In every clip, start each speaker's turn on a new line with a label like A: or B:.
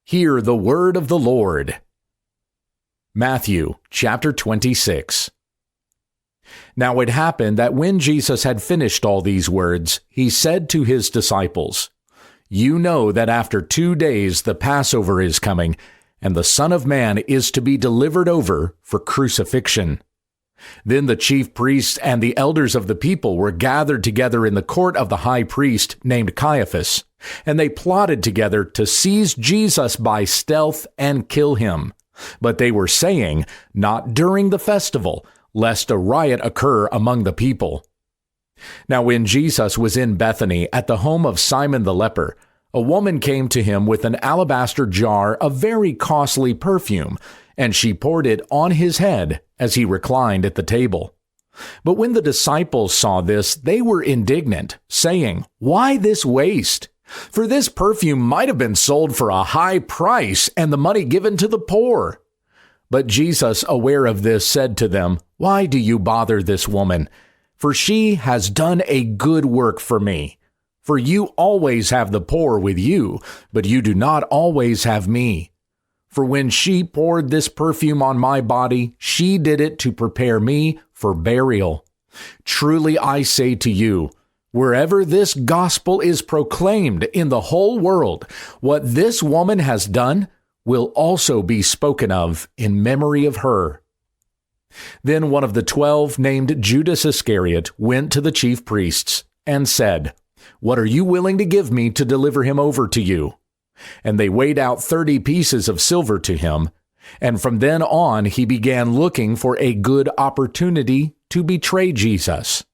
A: Hear the word of the Lord. Matthew chapter 26. Now it happened that when Jesus had finished all these words, he said to his disciples, You know that after 2 days the Passover is coming, and the Son of Man is to be delivered over for crucifixion. Then the chief priests and the elders of the people were gathered together in the court of the high priest named Caiaphas, and they plotted together to seize Jesus by stealth and kill him. But they were saying, Not during the festival, lest a riot occur among the people. Now when Jesus was in Bethany at the home of Simon the leper, a woman came to him with an alabaster jar of very costly perfume, and she poured it on his head as he reclined at the table. But when the disciples saw this, they were indignant, saying, Why this waste? For this perfume might have been sold for a high price and the money given to the poor. But Jesus, aware of this, said to them, Why do you bother this woman? For she has done a good work for me. For you always have the poor with you, but you do not always have me. For when she poured this perfume on my body, she did it to prepare me for burial. Truly I say to you, wherever this gospel is proclaimed in the whole world, what this woman has done will also be spoken of in memory of her. Then one of the 12, named Judas Iscariot, went to the chief priests and said, What are you willing to give me to deliver him over to you? And they weighed out 30 pieces of silver to him, and from then on he began looking for a good opportunity to betray Jesus.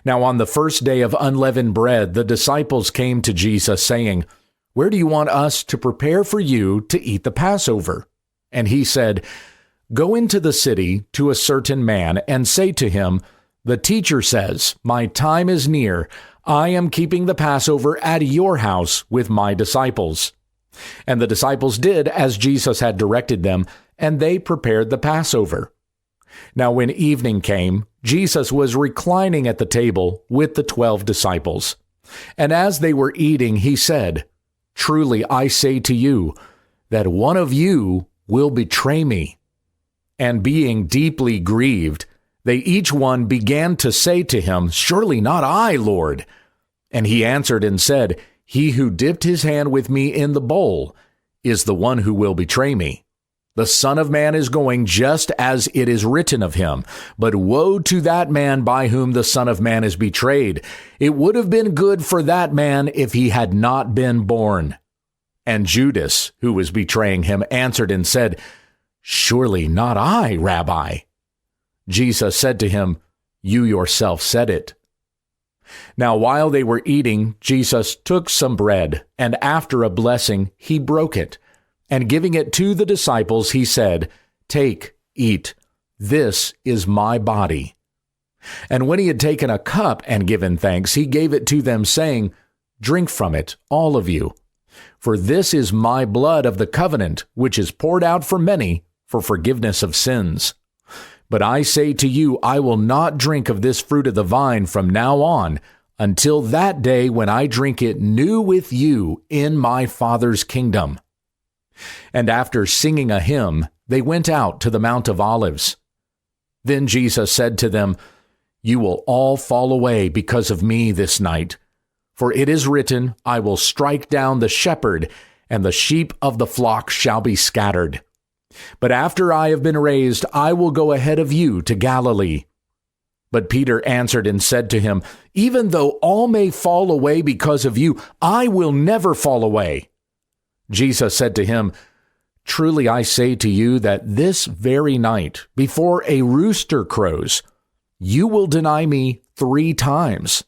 A: Now on the first day of unleavened bread, the disciples came to Jesus, saying, Where do you want us to prepare for you to eat the Passover? And he said, Go into the city to a certain man and say to him, The teacher says, My time is near. I am keeping the Passover at your house with my disciples. And the disciples did as Jesus had directed them, and they prepared the Passover. Now when evening came, Jesus was reclining at the table with the 12 disciples. And as they were eating, he said, Truly I say to you, that one of you will betray me. And being deeply grieved, they each one began to say to him, Surely not I, Lord. And he answered and said, He who dipped his hand with me in the bowl is the one who will betray me. The Son of Man is going just as it is written of him. But woe to that man by whom the Son of Man is betrayed. It would have been good for that man if he had not been born. And Judas, who was betraying him, answered and said, Surely not I, Rabbi. Jesus said to him, You yourself said it. Now while they were eating, Jesus took some bread, and after a blessing, he broke it. And giving it to the disciples, he said, Take, eat. This is my body. And when he had taken a cup and given thanks, he gave it to them, saying, Drink from it, all of you. For this is my blood of the covenant, which is poured out for many for forgiveness of sins. But I say to you, I will not drink of this fruit of the vine from now on, until that day when I drink it new with you in my Father's kingdom. And after singing a hymn, they went out to the Mount of Olives. Then Jesus said to them, You will all fall away because of me this night. For it is written, I will strike down the shepherd, and the sheep of the flock shall be scattered. But after I have been raised, I will go ahead of you to Galilee. But Peter answered and said to him, Even though all may fall away because of you, I will never fall away. Jesus said to him, Truly I say to you that this very night, before a rooster crows, you will deny me 3 times.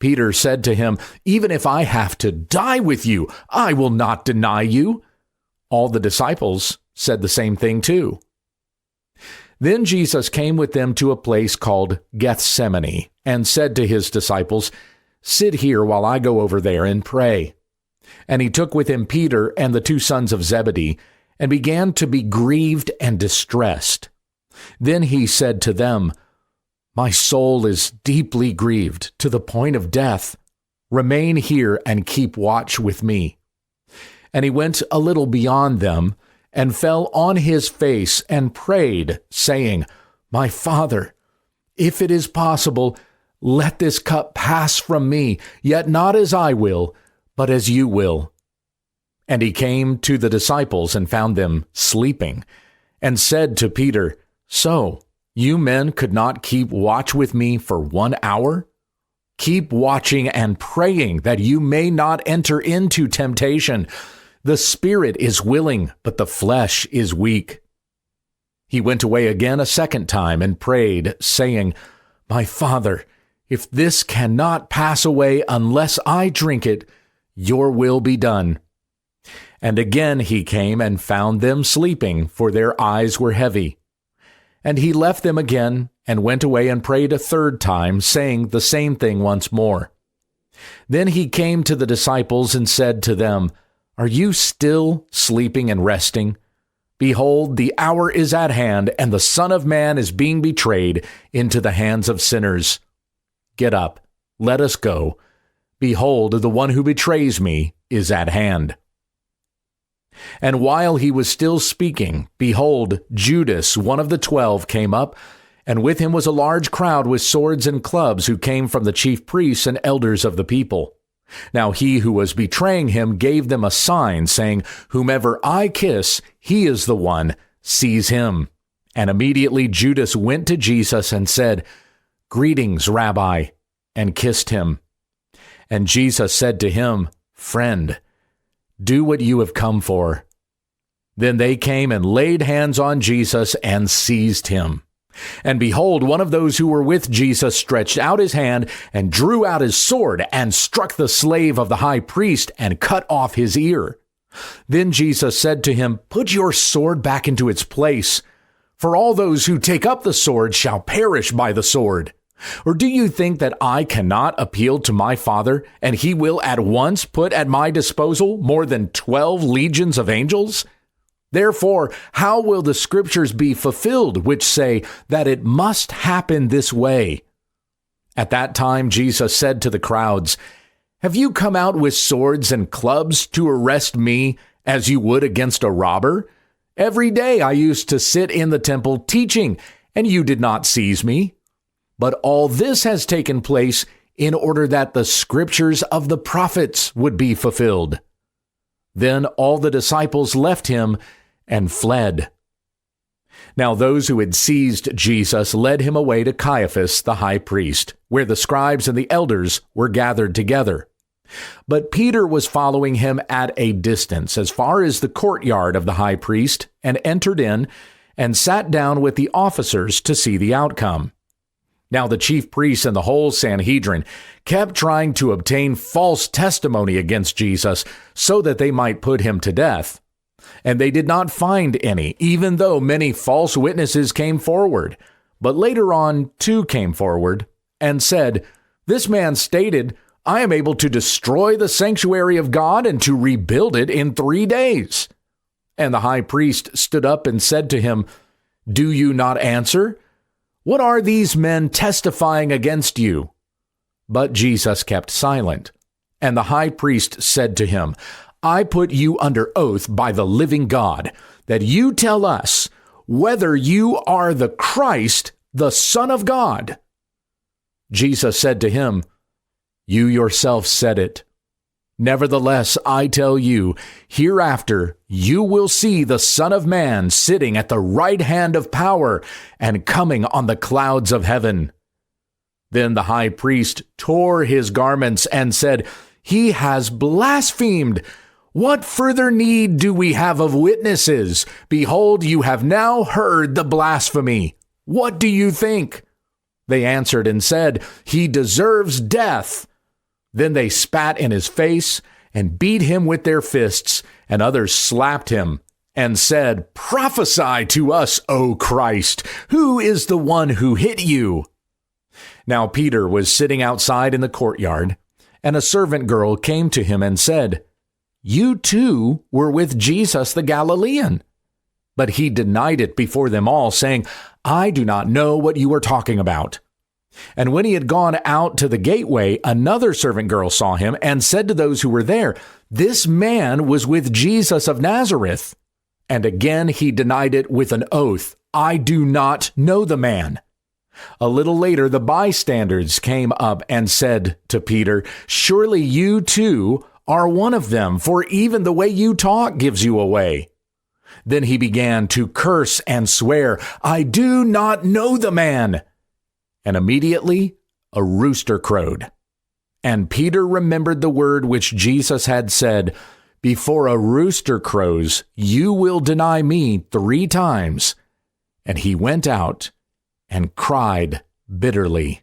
A: Peter said to him, Even if I have to die with you, I will not deny you. All the disciples said the same thing too. Then Jesus came with them to a place called Gethsemane and said to his disciples, Sit here while I go over there and pray. And he took with him Peter and the 2 sons of Zebedee and began to be grieved and distressed. Then he said to them, My soul is deeply grieved to the point of death. Remain here and keep watch with me. And he went a little beyond them, and fell on his face and prayed, saying, My Father, if it is possible, let this cup pass from me, yet not as I will, but as you will. And he came to the disciples and found them sleeping, and said to Peter, So, you men could not keep watch with me for 1 hour? Keep watching and praying that you may not enter into temptation. The spirit is willing, but the flesh is weak. He went away again a second time and prayed, saying, My Father, if this cannot pass away unless I drink it, your will be done. And again he came and found them sleeping, for their eyes were heavy. And he left them again and went away and prayed a third time, saying the same thing once more. Then he came to the disciples and said to them, Are you still sleeping and resting? Behold, the hour is at hand, and the Son of Man is being betrayed into the hands of sinners. Get up, let us go. Behold, the one who betrays me is at hand. And while he was still speaking, behold, Judas, one of the 12, came up, and with him was a large crowd with swords and clubs, who came from the chief priests and elders of the people. Now he who was betraying him gave them a sign, saying, Whomever I kiss, he is the one, seize him. And immediately Judas went to Jesus and said, Greetings, Rabbi, and kissed him. And Jesus said to him, Friend, do what you have come for. Then they came and laid hands on Jesus and seized him. And behold, one of those who were with Jesus stretched out his hand and drew out his sword and struck the slave of the high priest and cut off his ear. Then Jesus said to him, Put your sword back into its place, for all those who take up the sword shall perish by the sword. Or do you think that I cannot appeal to my Father, and he will at once put at my disposal more than 12 legions of angels? Therefore, how will the scriptures be fulfilled, which say that it must happen this way? At that time, Jesus said to the crowds, Have you come out with swords and clubs to arrest me as you would against a robber? Every day I used to sit in the temple teaching, and you did not seize me. But all this has taken place in order that the scriptures of the prophets would be fulfilled. Then all the disciples left him and fled. Now those who had seized Jesus led him away to Caiaphas the high priest, where the scribes and the elders were gathered together. But Peter was following him at a distance, as far as the courtyard of the high priest, and entered in and sat down with the officers to see the outcome. Now the chief priests and the whole Sanhedrin kept trying to obtain false testimony against Jesus so that they might put him to death. And they did not find any, even though many false witnesses came forward. But later on, 2 came forward and said, This man stated, I am able to destroy the sanctuary of God and to rebuild it in 3 days. And the high priest stood up and said to him, Do you not answer? What are these men testifying against you? But Jesus kept silent. And the high priest said to him, I put you under oath by the living God, that you tell us whether you are the Christ, the Son of God. Jesus said to him, You yourself said it. Nevertheless, I tell you, hereafter you will see the Son of Man sitting at the right hand of power and coming on the clouds of heaven. Then the high priest tore his garments and said, He has blasphemed. What further need do we have of witnesses? Behold, you have now heard the blasphemy. What do you think? They answered and said, He deserves death. Then they spat in his face and beat him with their fists, and others slapped him and said, Prophesy to us, O Christ. Who is the one who hit you? Now Peter was sitting outside in the courtyard, and a servant girl came to him and said, You too were with Jesus the Galilean. But he denied it before them all, saying, I do not know what you are talking about. And when he had gone out to the gateway, another servant girl saw him and said to those who were there, "This man was with Jesus of Nazareth." And again he denied it with an oath, "I do not know the man." A little later, the bystanders came up and said to Peter, "Surely you too are one of them, for even the way you talk gives you away." Then he began to curse and swear, "I do not know the man." And immediately a rooster crowed. And Peter remembered the word which Jesus had said, "Before a rooster crows, you will deny me 3 times." And he went out and cried bitterly.